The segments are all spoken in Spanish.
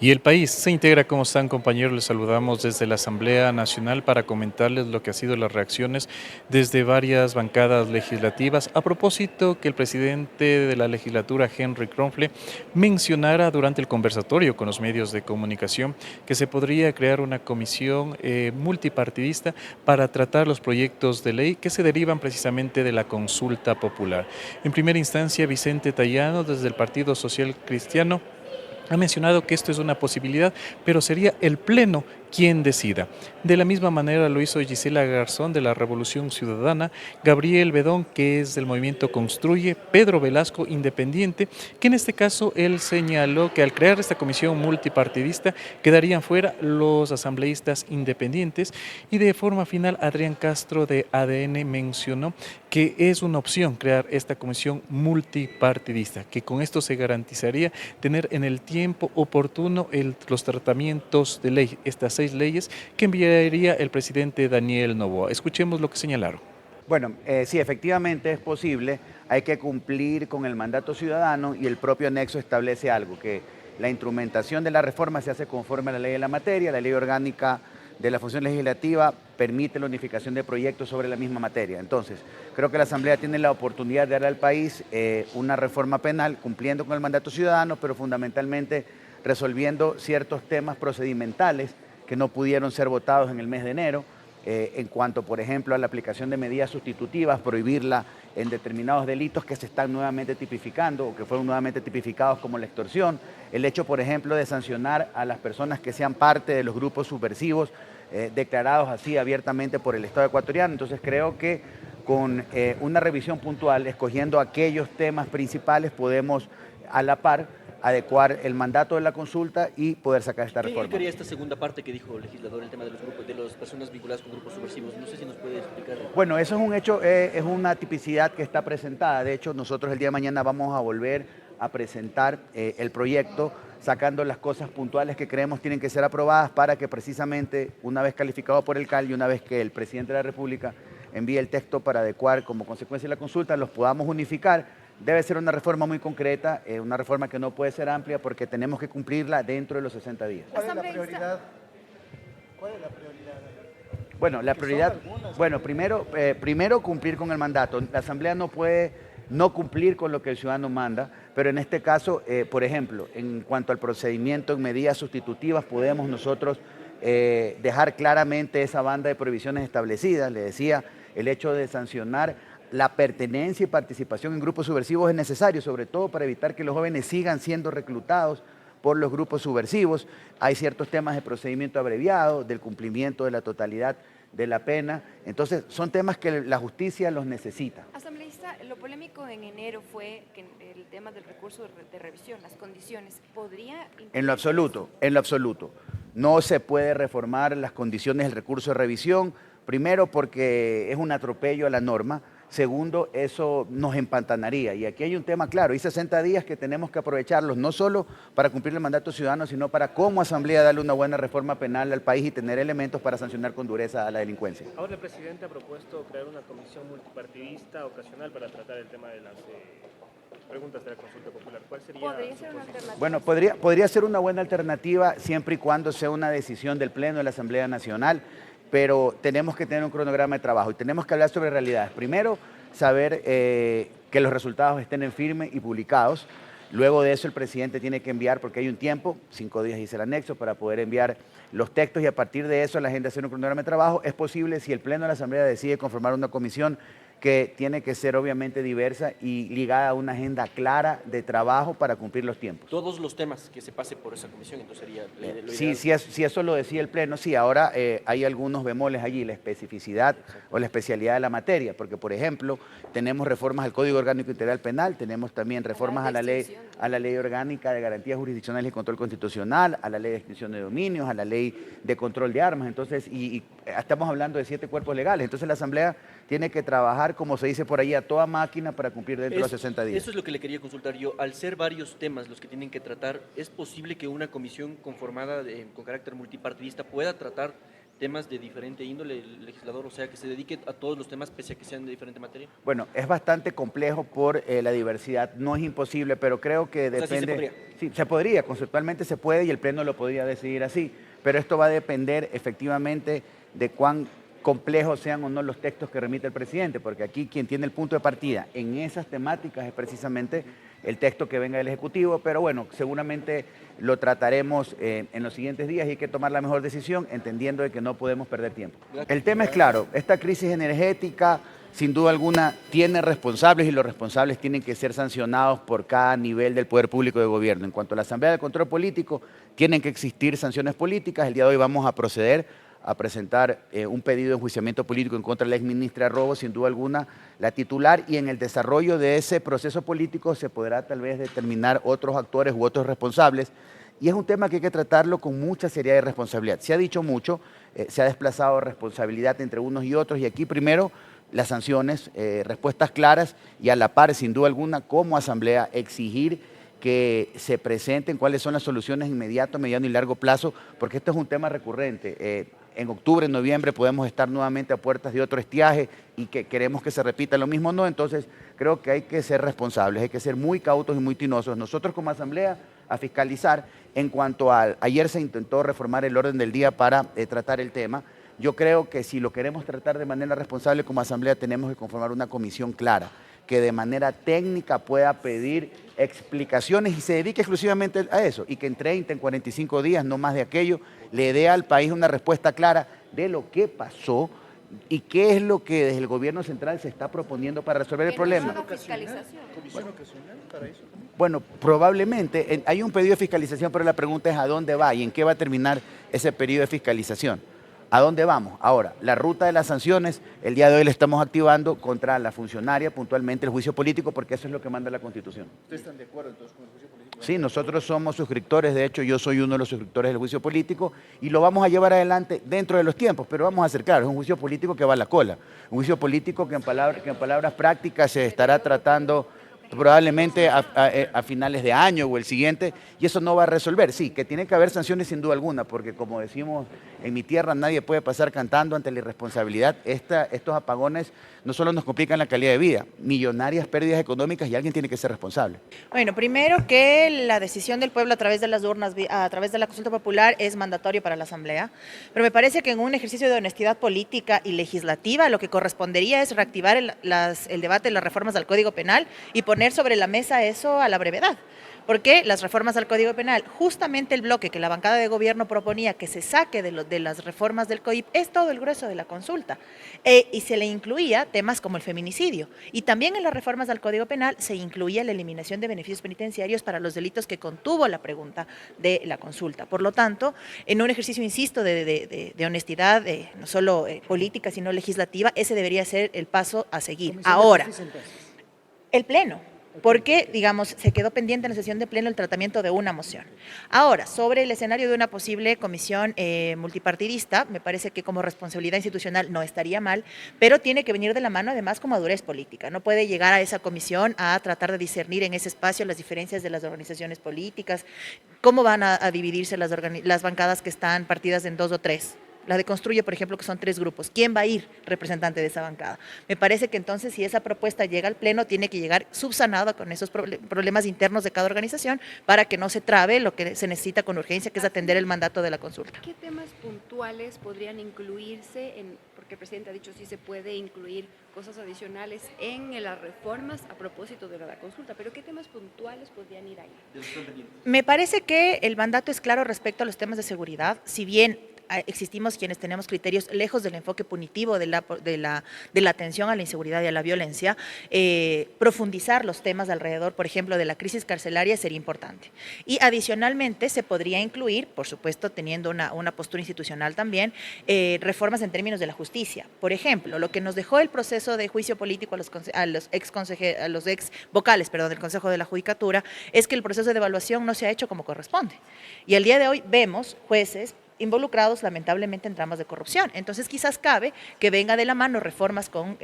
Y el país se integra. ¿Cómo están, compañeros? Les saludamos desde la Asamblea Nacional para comentarles lo que ha sido las reacciones desde varias bancadas legislativas a propósito que el presidente de la legislatura, Henry Kronfle, mencionara durante el conversatorio con los medios de comunicación que se podría crear una comisión multipartidista para tratar los proyectos de ley que se derivan precisamente de la consulta popular. En primera instancia, Vicente Tayano, desde el Partido Social Cristiano, ha mencionado que esto es una posibilidad, pero sería el Pleno quien decida. De la misma manera lo hizo Gisela Garzón de la Revolución Ciudadana, Gabriel Bedón, que es del movimiento Construye, Pedro Velasco, independiente, que en este caso él señaló que al crear esta comisión multipartidista quedarían fuera los asambleístas independientes, y de forma final Adrián Castro de ADN mencionó que es una opción crear esta comisión multipartidista, que con esto se garantizaría tener en el tiempo oportuno los tratamientos de ley, estas 6 leyes que enviaría el presidente Daniel Noboa. Escuchemos lo que señalaron. Bueno, sí, efectivamente es posible, hay que cumplir con el mandato ciudadano y el propio anexo establece algo, que la instrumentación de la reforma se hace conforme a la ley de la materia, la ley orgánica de la función legislativa permite la unificación de proyectos sobre la misma materia. Entonces, creo que la Asamblea tiene la oportunidad de darle al país una reforma penal cumpliendo con el mandato ciudadano, pero fundamentalmente resolviendo ciertos temas procedimentales que no pudieron ser votados en el mes de enero, en cuanto, por ejemplo, a la aplicación de medidas sustitutivas, prohibirla en determinados delitos que se están nuevamente tipificando o que fueron nuevamente tipificados como la extorsión, el hecho, por ejemplo, de sancionar a las personas que sean parte de los grupos subversivos declarados así abiertamente por el Estado ecuatoriano. Entonces creo que con una revisión puntual, escogiendo aquellos temas principales, podemos a la par adecuar el mandato de la consulta y poder sacar esta reforma. ¿Qué quería esta segunda parte que dijo el legislador, el tema de los grupos, de las personas vinculadas con grupos subversivos? No sé si nos puede explicar. Bueno, eso es un hecho, es una tipicidad que está presentada. De hecho, nosotros el día de mañana vamos a volver a presentar el proyecto, sacando las cosas puntuales que creemos tienen que ser aprobadas para que precisamente, una vez calificado por el CAL y una vez que el presidente de la República envíe el texto para adecuar como consecuencia de la consulta, los podamos unificar. Debe ser una reforma muy concreta, una reforma que no puede ser amplia porque tenemos que cumplirla dentro de los 60 días. ¿Cuál es la prioridad? ¿Cuál es la prioridad? Bueno, la prioridad, bueno, primero cumplir con el mandato. La Asamblea no puede no cumplir con lo que el ciudadano manda, pero en este caso, por ejemplo, en cuanto al procedimiento en medidas sustitutivas, podemos nosotros dejar claramente esa banda de prohibiciones establecidas. Le decía, el hecho de sancionar la pertenencia y participación en grupos subversivos es necesario, sobre todo para evitar que los jóvenes sigan siendo reclutados por los grupos subversivos. Hay ciertos temas de procedimiento abreviado, del cumplimiento de la totalidad de la pena. Entonces, son temas que la justicia los necesita. Asambleísta, lo polémico en enero fue que el tema del recurso de revisión, las condiciones, ¿podría...? En lo absoluto, en lo absoluto. No se puede reformar las condiciones del recurso de revisión, primero porque es un atropello a la norma. Segundo, eso nos empantanaría. Y aquí hay un tema claro, hay 60 días que tenemos que aprovecharlos, no solo para cumplir el mandato ciudadano, sino para como Asamblea darle una buena reforma penal al país y tener elementos para sancionar con dureza a la delincuencia. Ahora el presidente ha propuesto crear una comisión multipartidista ocasional para tratar el tema de las preguntas de la consulta popular. ¿Cuál sería? ¿Podría ser una alternativa? Bueno, podría ser una buena alternativa siempre y cuando sea una decisión del Pleno de la Asamblea Nacional, pero tenemos que tener un cronograma de trabajo y tenemos que hablar sobre realidades. Primero, saber que los resultados estén en firme y publicados. Luego de eso el presidente tiene que enviar, porque hay un tiempo, 5 días dice el anexo, para poder enviar los textos y a partir de eso la gente hacer un cronograma de trabajo. Es posible si el Pleno de la Asamblea decide conformar una comisión que tiene que ser obviamente diversa y ligada a una agenda clara de trabajo para cumplir los tiempos. Todos los temas que se pase por esa comisión, entonces sería lo Sí, ideal. si eso lo decía el Pleno, sí, ahora hay algunos bemoles allí, la especificidad o la especialidad de la materia, porque por ejemplo, tenemos reformas al Código Orgánico Integral Penal, tenemos también reformas a la ley orgánica de garantías jurisdiccionales y control constitucional, a la ley de extinción de dominios, a la ley de control de armas, entonces, y estamos hablando de 7 cuerpos legales, entonces la Asamblea tiene que trabajar, como se dice por ahí, a toda máquina para cumplir dentro de los 60 días. Eso es lo que le quería consultar yo. Al ser varios temas los que tienen que tratar, ¿es posible que una comisión conformada con carácter multipartidista pueda tratar temas de diferente índole el legislador, o sea, que se dedique a todos los temas pese a que sean de diferente materia? Bueno, es bastante complejo por la diversidad, no es imposible, pero creo que O sea, ¿sí se depende... podría? Sí, se podría, conceptualmente se puede y el Pleno lo podría decidir así, pero esto va a depender efectivamente de cuán complejos sean o no los textos que remite el presidente, porque aquí quien tiene el punto de partida en esas temáticas es precisamente el texto que venga del Ejecutivo, pero bueno, seguramente lo trataremos en los siguientes días y hay que tomar la mejor decisión entendiendo de que no podemos perder tiempo. El tema es claro, esta crisis energética sin duda alguna tiene responsables y los responsables tienen que ser sancionados por cada nivel del poder público de gobierno. En cuanto a la Asamblea de Control Político, tienen que existir sanciones políticas. El día de hoy vamos a proceder a presentar un pedido de enjuiciamiento político en contra de la exministra Robo, sin duda alguna, la titular, y en el desarrollo de ese proceso político se podrá tal vez determinar otros actores u otros responsables, y es un tema que hay que tratarlo con mucha seriedad y responsabilidad. Se ha dicho mucho, se ha desplazado responsabilidad entre unos y otros, y aquí primero las sanciones, respuestas claras, y a la par, sin duda alguna, como Asamblea, exigir que se presenten cuáles son las soluciones inmediato, mediano y largo plazo, porque esto es un tema recurrente. En octubre, en noviembre podemos estar nuevamente a puertas de otro estiaje y que queremos que se repita lo mismo, no. Entonces creo que hay que ser responsables, hay que ser muy cautos y muy tinosos. Nosotros como Asamblea a fiscalizar. En cuanto a ayer se intentó reformar el orden del día para tratar el tema. Yo creo que si lo queremos tratar de manera responsable como Asamblea tenemos que conformar una comisión clara que de manera técnica pueda pedir explicaciones y se dedique exclusivamente a eso y que en 30, en 45 días, no más de aquello, le dé al país una respuesta clara de lo que pasó y qué es lo que desde el gobierno central se está proponiendo para resolver el problema. Fiscalización. Bueno, probablemente hay un pedido de fiscalización, pero la pregunta es a dónde va y en qué va a terminar ese periodo de fiscalización. ¿A dónde vamos? Ahora, la ruta de las sanciones, el día de hoy la estamos activando contra la funcionaria, puntualmente el juicio político, porque eso es lo que manda la Constitución. ¿Ustedes están de acuerdo entonces con el juicio político? Sí, nosotros somos suscriptores, de hecho yo soy uno de los suscriptores del juicio político y lo vamos a llevar adelante dentro de los tiempos, pero vamos a ser claros, es un juicio político que va a la cola, un juicio político que en palabras prácticas se estará tratando probablemente a finales de año o el siguiente, y eso no va a resolver. Sí, que tiene que haber sanciones sin duda alguna, porque como decimos en mi tierra, nadie puede pasar cantando ante la irresponsabilidad. Estos apagones no solo nos complican la calidad de vida, millonarias pérdidas económicas y alguien tiene que ser responsable. Bueno, primero que la decisión del pueblo a través de las urnas, a través de la consulta popular es mandatorio para la Asamblea, pero me parece que en un ejercicio de honestidad política y legislativa lo que correspondería es reactivar el debate de las reformas al Código Penal y poner sobre la mesa eso a la brevedad. Porque las reformas al Código Penal, justamente el bloque que la bancada de gobierno proponía que se saque de las reformas del COIP, es todo el grueso de la consulta. Y se le incluía temas como el feminicidio. Y también en las reformas al Código Penal se incluía la eliminación de beneficios penitenciarios para los delitos que contuvo la pregunta de la consulta. Por lo tanto, en un ejercicio, insisto, de honestidad, no solo política, sino legislativa, ese debería ser el paso a seguir. Ahora, el Pleno. Porque, digamos, se quedó pendiente en la sesión de pleno el tratamiento de una moción. Ahora, sobre el escenario de una posible comisión multipartidista, me parece que como responsabilidad institucional no estaría mal, pero tiene que venir de la mano además con madurez política. No puede llegar a esa comisión a tratar de discernir en ese espacio las diferencias de las organizaciones políticas, cómo van a dividirse las bancadas que están partidas en 2 o 3. La de Construye, por ejemplo, que son 3 grupos. ¿Quién va a ir representante de esa bancada? Me parece que entonces si esa propuesta llega al Pleno, tiene que llegar subsanada con esos problemas internos de cada organización para que no se trabe lo que se necesita con urgencia, que es atender el mandato de la consulta. ¿Qué temas puntuales podrían incluirse porque el presidente ha dicho sí se puede incluir cosas adicionales en las reformas a propósito de la consulta, pero qué temas puntuales podrían ir ahí? Me parece que el mandato es claro respecto a los temas de seguridad, si bien existimos quienes tenemos criterios lejos del enfoque punitivo de la atención a la inseguridad y a la violencia, profundizar los temas alrededor, por ejemplo, de la crisis carcelaria sería importante. Y adicionalmente se podría incluir, por supuesto, teniendo una postura institucional también, reformas en términos de la justicia. Por ejemplo, lo que nos dejó el proceso de juicio político a los ex vocales del Consejo de la Judicatura es que el proceso de evaluación no se ha hecho como corresponde. Y al día de hoy vemos jueces involucrados lamentablemente en tramas de corrupción. Entonces quizás cabe que venga de la mano reformas con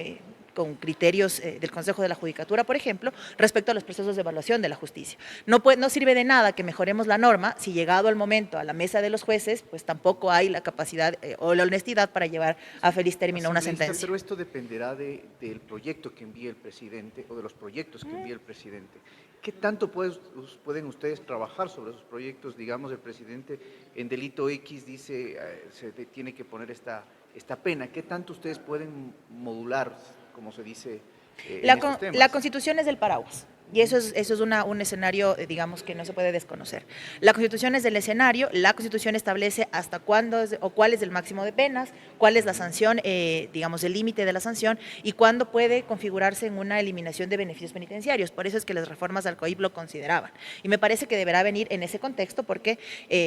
con criterios del Consejo de la Judicatura, por ejemplo, respecto a los procesos de evaluación de la justicia. No sirve de nada que mejoremos la norma si llegado el momento a la mesa de los jueces, pues tampoco hay la capacidad o la honestidad para llevar a feliz término una sentencia. Pero esto dependerá del proyecto que envíe el presidente o de los proyectos que envíe el presidente. ¿Qué tanto pueden ustedes trabajar sobre esos proyectos? Digamos, el presidente en delito X dice se tiene que poner esta pena. ¿Qué tanto ustedes pueden modular, como se dice, en estos temas? La Constitución es del paraguas. Y eso es un escenario, digamos, que no se puede desconocer. La Constitución es del escenario, la Constitución establece hasta cuándo o cuál es el máximo de penas, cuál es la sanción, digamos, el límite de la sanción y cuándo puede configurarse en una eliminación de beneficios penitenciarios. Por eso es que las reformas al COIP lo consideraban. Y me parece que deberá venir en ese contexto porque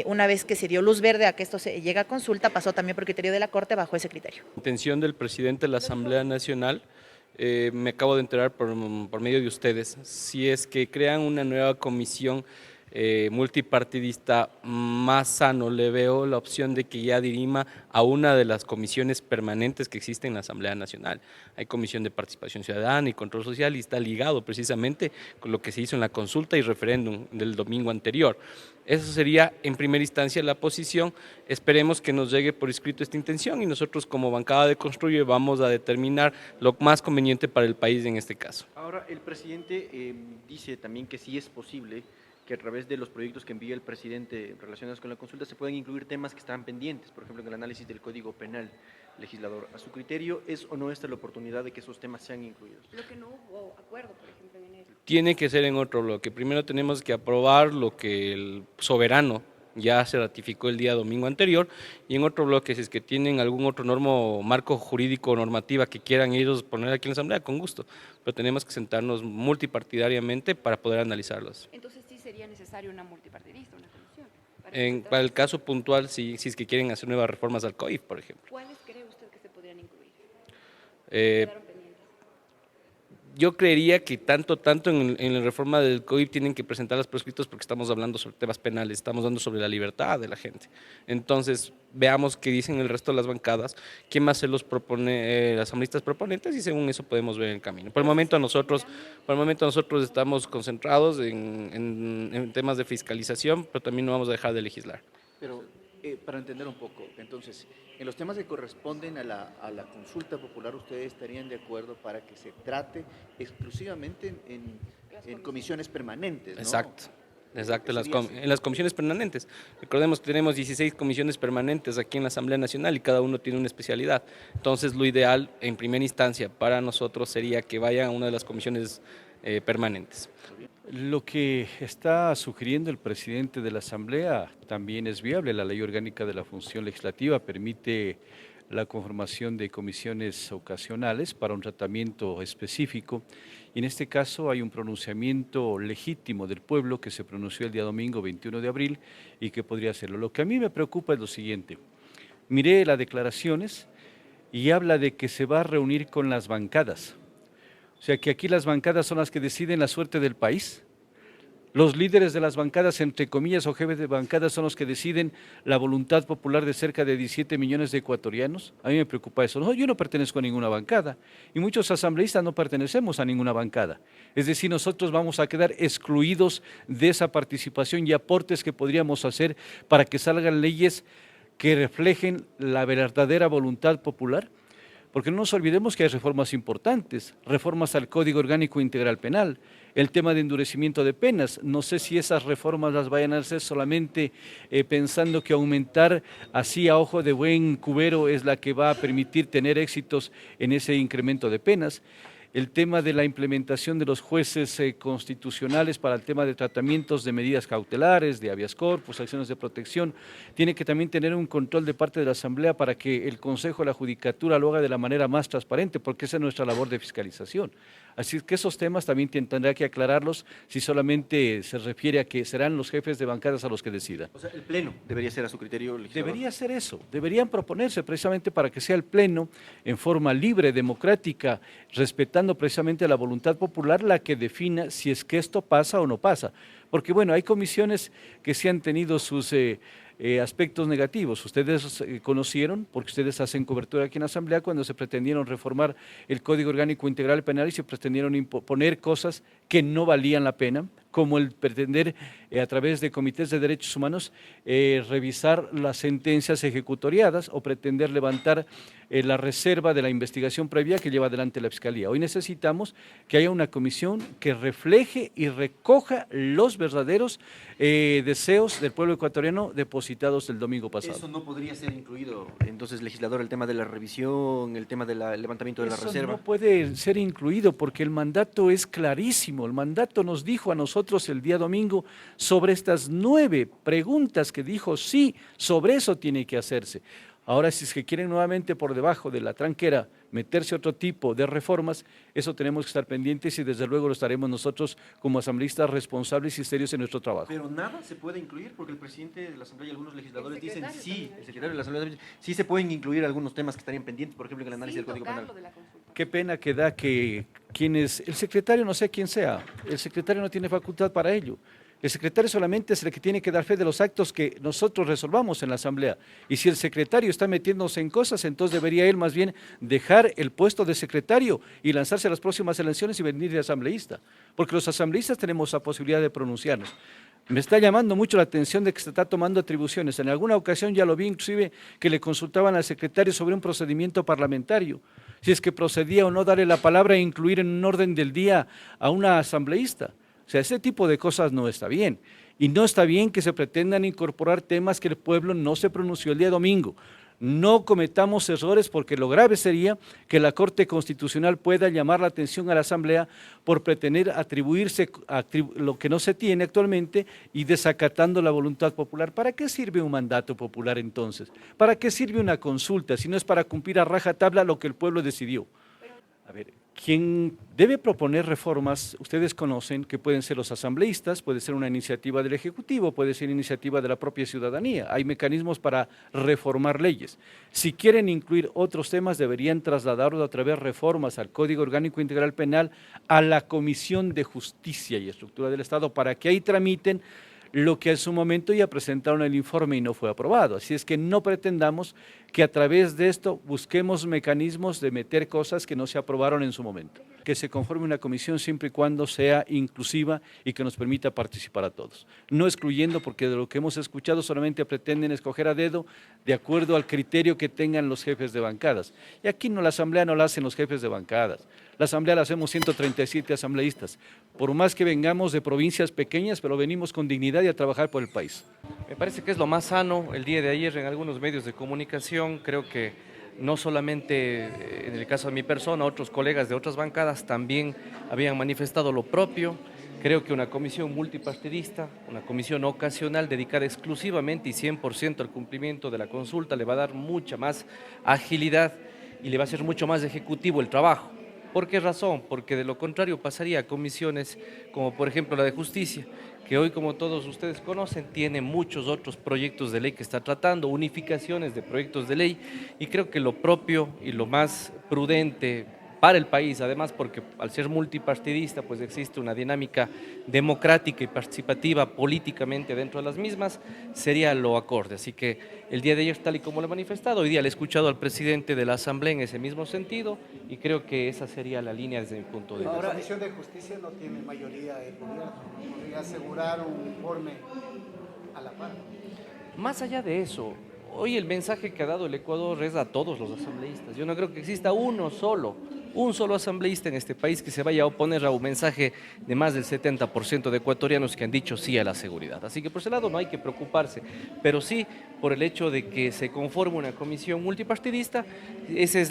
una vez que se dio luz verde a que esto se llegue a consulta, pasó también por criterio de la Corte bajo ese criterio. La intención del presidente de la Asamblea Nacional, me acabo de enterar por medio de ustedes, si es que crean una nueva comisión multipartidista, más sano le veo la opción de que ya dirima a una de las comisiones permanentes que existen en la Asamblea Nacional. Hay Comisión de Participación Ciudadana y Control Social y está ligado precisamente con lo que se hizo en la consulta y referéndum del domingo anterior. Eso sería en primera instancia la posición. Esperemos que nos llegue por escrito esta intención y nosotros como bancada de Construye vamos a determinar lo más conveniente para el país en este caso. Ahora, el presidente dice también que sí es posible que a través de los proyectos que envía el presidente relacionados con la consulta se pueden incluir temas que están pendientes, por ejemplo, en el análisis del Código Penal, legislador. ¿A su criterio es o no esta la oportunidad de que esos temas sean incluidos? Lo que no hubo acuerdo, por ejemplo, en enero. Tiene que ser en otro bloque. Primero tenemos que aprobar lo que el soberano ya se ratificó el día domingo anterior, y en otro bloque, si es que tienen algún otro marco jurídico o normativa que quieran ellos poner aquí en la Asamblea, con gusto, pero tenemos que sentarnos multipartidariamente para poder analizarlos. Entonces sí sería necesario una multipartidista, una comisión. Para el caso puntual, si es que quieren hacer nuevas reformas al COIF, por ejemplo. ¿Cuáles cree usted que se podrían incluir? Eh, Yo creería que tanto en la reforma del COIP tienen que presentarlas por escritos porque estamos hablando sobre temas penales, estamos hablando sobre la libertad de la gente. Entonces, veamos qué dicen el resto de las bancadas, qué más se los propone las asambleístas proponentes y según eso podemos ver el camino. Por el momento nosotros estamos concentrados en temas de fiscalización, pero también no vamos a dejar de legislar. Pero para entender un poco, entonces, en los temas que corresponden a la consulta popular, ¿ustedes estarían de acuerdo para que se trate exclusivamente en comisiones permanentes, ¿no? Exacto, en las comisiones permanentes. Recordemos que tenemos 16 comisiones permanentes aquí en la Asamblea Nacional y cada uno tiene una especialidad. Entonces, lo ideal, en primera instancia, para nosotros sería que vayan a una de las comisiones permanentes. Lo que está sugiriendo el presidente de la Asamblea también es viable. La Ley Orgánica de la Función Legislativa permite la conformación de comisiones ocasionales para un tratamiento específico. Y en este caso hay un pronunciamiento legítimo del pueblo que se pronunció el día domingo 21 de abril y que podría hacerlo. Lo que a mí me preocupa es lo siguiente. Miré las declaraciones y habla de que se va a reunir con las bancadas. O sea que aquí las bancadas son las que deciden la suerte del país. Los líderes de las bancadas, entre comillas, o jefes de bancadas son los que deciden la voluntad popular de cerca de 17 millones de ecuatorianos. A mí me preocupa eso. No, yo no pertenezco a ninguna bancada y muchos asambleístas no pertenecemos a ninguna bancada. Es decir, nosotros vamos a quedar excluidos de esa participación y aportes que podríamos hacer para que salgan leyes que reflejen la verdadera voluntad popular. Porque no nos olvidemos que hay reformas importantes, reformas al Código Orgánico Integral Penal, el tema de endurecimiento de penas. No sé si esas reformas las vayan a hacer solamente pensando que aumentar así a ojo de buen cubero es la que va a permitir tener éxitos en ese incremento de penas. El tema de la implementación de los jueces constitucionales para el tema de tratamientos de medidas cautelares, de habeas corpus, acciones de protección, tiene que también tener un control de parte de la Asamblea para que el Consejo de la Judicatura lo haga de la manera más transparente, porque esa es nuestra labor de fiscalización. Así que esos temas también tendrá que aclararlos si solamente se refiere a que serán los jefes de bancadas a los que decidan. O sea, el Pleno debería ser a su criterio legislador. Debería ser eso, deberían proponerse precisamente para que sea el Pleno en forma libre, democrática, respetando precisamente la voluntad popular la que defina si es que esto pasa o no pasa. Porque bueno, hay comisiones que sí han tenido sus aspectos negativos. Ustedes conocieron, porque ustedes hacen cobertura aquí en la Asamblea, cuando se pretendieron reformar el Código Orgánico Integral Penal y se pretendieron imponer cosas que no valían la pena, como el pretender a través de comités de derechos humanos revisar las sentencias ejecutoriadas o pretender levantar la reserva de la investigación previa que lleva adelante la Fiscalía. Hoy necesitamos que haya una comisión que refleje y recoja los verdaderos deseos del pueblo ecuatoriano depositados el domingo pasado. ¿Eso no podría ser incluido, entonces, legislador, el tema de la revisión, el tema del levantamiento de la reserva? No puede ser incluido porque el mandato es clarísimo. El mandato nos dijo a nosotros el día domingo sobre estas 9 preguntas que dijo, sí, sobre eso tiene que hacerse. Ahora, si es que quieren nuevamente por debajo de la tranquera meterse otro tipo de reformas, eso tenemos que estar pendientes y desde luego lo estaremos nosotros como asambleístas responsables y serios en nuestro trabajo. Pero nada se puede incluir porque el presidente de la Asamblea y algunos legisladores dicen sí, el secretario de la Asamblea dice, sí se pueden incluir algunos temas que estarían pendientes, por ejemplo, en el análisis del Código Penal. Qué pena que da que quienes, el secretario no sé quién sea, el secretario no tiene facultad para ello. El secretario solamente es el que tiene que dar fe de los actos que nosotros resolvamos en la Asamblea. Y si el secretario está metiéndose en cosas, entonces debería él más bien dejar el puesto de secretario y lanzarse a las próximas elecciones y venir de asambleísta. Porque los asambleístas tenemos la posibilidad de pronunciarnos. Me está llamando mucho la atención de que se está tomando atribuciones. En alguna ocasión ya lo vi inclusive que le consultaban al secretario sobre un procedimiento parlamentario. Si es que procedía o no darle la palabra e incluir en un orden del día a una asambleísta. O sea, ese tipo de cosas no está bien. Y no está bien que se pretendan incorporar temas que el pueblo no se pronunció el día domingo. No cometamos errores porque lo grave sería que la Corte Constitucional pueda llamar la atención a la Asamblea por pretender atribuirse lo que no se tiene actualmente y desacatando la voluntad popular. ¿Para qué sirve un mandato popular entonces? ¿Para qué sirve una consulta si no es para cumplir a rajatabla lo que el pueblo decidió? A ver, quien debe proponer reformas, ustedes conocen que pueden ser los asambleístas, puede ser una iniciativa del Ejecutivo, puede ser iniciativa de la propia ciudadanía. Hay mecanismos para reformar leyes. Si quieren incluir otros temas, deberían trasladarlos a través de reformas al Código Orgánico Integral Penal a la Comisión de Justicia y Estructura del Estado para que ahí tramiten lo que en su momento ya presentaron el informe y no fue aprobado. Así es que no pretendamos que a través de esto busquemos mecanismos de meter cosas que no se aprobaron en su momento. Que se conforme una comisión siempre y cuando sea inclusiva y que nos permita participar a todos. No excluyendo, porque de lo que hemos escuchado solamente pretenden escoger a dedo de acuerdo al criterio que tengan los jefes de bancadas. Y aquí no, la Asamblea no la hacen los jefes de bancadas. La Asamblea la hacemos 137 asambleístas. Por más que vengamos de provincias pequeñas, pero venimos con dignidad y a trabajar por el país. Me parece que es lo más sano. El día de ayer en algunos medios de comunicación, creo que no solamente en el caso de mi persona, otros colegas de otras bancadas también habían manifestado lo propio. Creo que una comisión multipartidista, una comisión ocasional dedicada exclusivamente y 100% al cumplimiento de la consulta le va a dar mucha más agilidad y le va a ser mucho más ejecutivo el trabajo. ¿Por qué razón? Porque de lo contrario pasaría a comisiones como por ejemplo la de justicia, que hoy, como todos ustedes conocen, tiene muchos otros proyectos de ley que está tratando, unificaciones de proyectos de ley, y creo que lo propio y lo más prudente para el país, además porque al ser multipartidista pues existe una dinámica democrática y participativa políticamente dentro de las mismas, sería lo acorde. Así que el día de ayer, tal y como lo he manifestado, hoy día le he escuchado al presidente de la Asamblea en ese mismo sentido y creo que esa sería la línea desde mi punto de vista. La Comisión de Justicia no tiene mayoría de gobierno, podría asegurar un informe a la par. Más allá de eso, hoy el mensaje que ha dado el Ecuador es a todos los asambleístas. Yo no creo que exista un solo asambleísta en este país que se vaya a oponer a un mensaje de más del 70% de ecuatorianos que han dicho sí a la seguridad. Así que por ese lado no hay que preocuparse, pero sí por el hecho de que se conforme una comisión multipartidista, esa es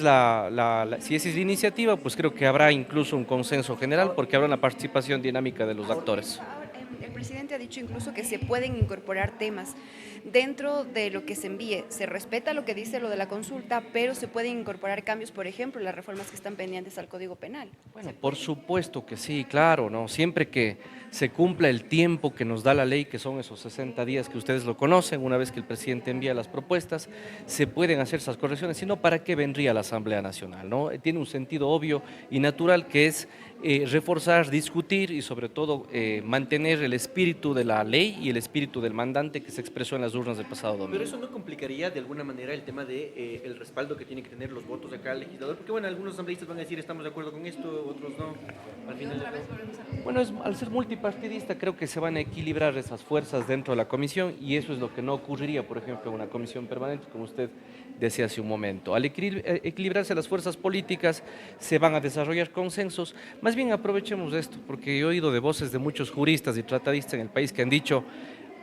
si esa es la iniciativa, pues creo que habrá incluso un consenso general porque habrá una participación dinámica de los actores. El presidente ha dicho incluso que se pueden incorporar temas dentro de lo que se envíe. Se respeta lo que dice lo de la consulta, pero se pueden incorporar cambios, por ejemplo, las reformas que están pendientes al Código Penal. Bueno, por supuesto que sí, claro, ¿no? Siempre que se cumpla el tiempo que nos da la ley, que son esos 60 días que ustedes lo conocen, una vez que el presidente envía las propuestas, se pueden hacer esas correcciones, si no, ¿para qué vendría la Asamblea Nacional, no? Tiene un sentido obvio y natural que es reforzar, discutir y sobre todo mantener el espíritu espíritu de la ley y el espíritu del mandante que se expresó en las urnas del pasado domingo. Pero eso no complicaría de alguna manera el tema de el respaldo que tiene que tener los votos de cada legislador, porque bueno, algunos asambleístas van a decir estamos de acuerdo con esto, otros no. Al final Bueno, al ser multipartidista creo que se van a equilibrar esas fuerzas dentro de la comisión y eso es lo que no ocurriría, por ejemplo, en una comisión permanente, como usted decía hace un momento. Al equilibrarse las fuerzas políticas se van a desarrollar consensos. Más bien aprovechemos esto, porque he oído de voces de muchos juristas y tratadistas en el país que han dicho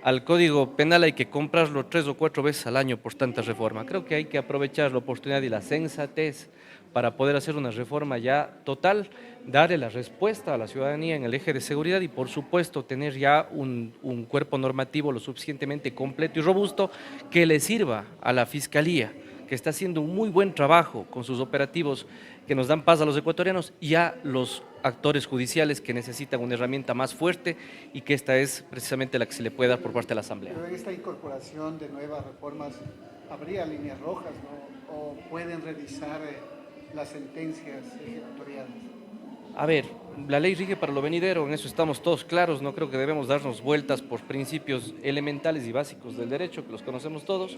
al Código Penal hay que comprarlo 3 o 4 veces al año por tanta reforma. Creo que hay que aprovechar la oportunidad y la sensatez para poder hacer una reforma ya total, darle la respuesta a la ciudadanía en el eje de seguridad y por supuesto tener ya un cuerpo normativo lo suficientemente completo y robusto que le sirva a la Fiscalía, que está haciendo un muy buen trabajo con sus operativos que nos dan paz a los ecuatorianos y a los actores judiciales que necesitan una herramienta más fuerte y que esta es precisamente la que se le puede dar por parte de la Asamblea. Pero en esta incorporación de nuevas reformas, ¿habría líneas rojas, no? ¿O pueden revisar las sentencias ejecutoriales? A ver, la ley rige para lo venidero, en eso estamos todos claros, no creo que debemos darnos vueltas por principios elementales y básicos del derecho, que los conocemos todos,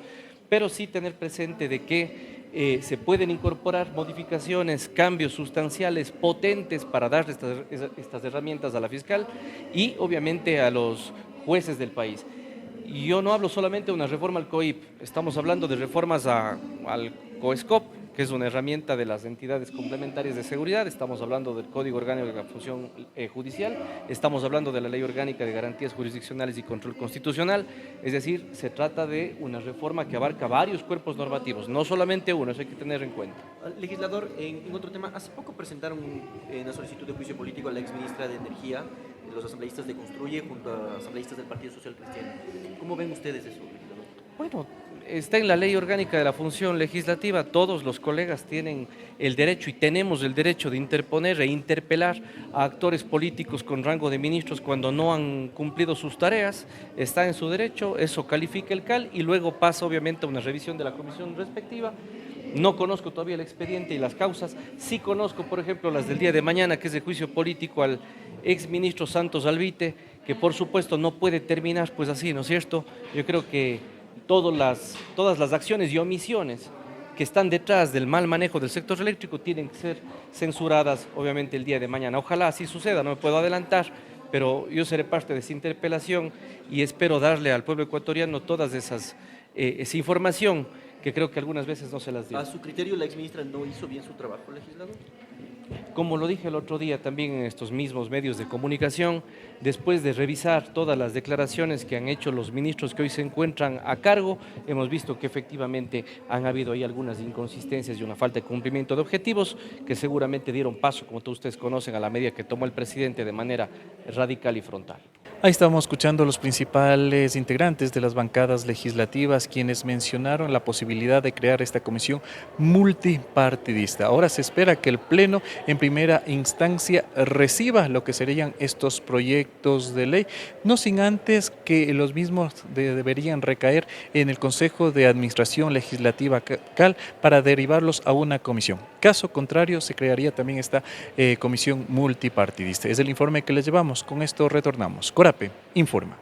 pero sí tener presente de que se pueden incorporar modificaciones, cambios sustanciales, potentes para dar estas herramientas a la fiscal y obviamente a los jueces del país. Y yo no hablo solamente de una reforma al COIP, estamos hablando de reformas al COESCOP, que es una herramienta de las entidades complementarias de seguridad, estamos hablando del Código Orgánico de la Función Judicial, estamos hablando de la Ley Orgánica de Garantías Jurisdiccionales y Control Constitucional, es decir, se trata de una reforma que abarca varios cuerpos normativos, no solamente uno, eso hay que tener en cuenta. Legislador, en otro tema, hace poco presentaron una solicitud de juicio político a la exministra de Energía, los asambleístas de Construye, junto a asambleístas del Partido Social Cristiano. ¿Cómo ven ustedes eso, legislador? Bueno, está en la Ley Orgánica de la Función Legislativa, todos los colegas tienen el derecho y tenemos el derecho de interponer e interpelar a actores políticos con rango de ministros cuando no han cumplido sus tareas, está en su derecho, eso califica el CAL y luego pasa obviamente a una revisión de la comisión respectiva. No conozco todavía el expediente y las causas, sí conozco por ejemplo las del día de mañana, que es el juicio político al exministro Santos Alvite, que por supuesto no puede terminar pues así, ¿no es cierto? Yo creo que todas las acciones y omisiones que están detrás del mal manejo del sector eléctrico tienen que ser censuradas, obviamente, el día de mañana. Ojalá así suceda, no me puedo adelantar, pero yo seré parte de esa interpelación y espero darle al pueblo ecuatoriano todas esa información que creo que algunas veces no se las dio. ¿A su criterio la exministra no hizo bien su trabajo, legislador? Como lo dije el otro día también en estos mismos medios de comunicación, después de revisar todas las declaraciones que han hecho los ministros que hoy se encuentran a cargo, hemos visto que efectivamente han habido ahí algunas inconsistencias y una falta de cumplimiento de objetivos que seguramente dieron paso, como todos ustedes conocen, a la medida que tomó el presidente de manera radical y frontal. Ahí estamos escuchando a los principales integrantes de las bancadas legislativas, quienes mencionaron la posibilidad de crear esta comisión multipartidista. Ahora se espera que el Pleno en primera instancia reciba lo que serían estos proyectos de ley, no sin antes que los mismos deberían recaer en el Consejo de Administración Legislativa CAL para derivarlos a una comisión. Caso contrario, se crearía también esta comisión multipartidista. Es el informe que les llevamos. Con esto retornamos. Corape informa.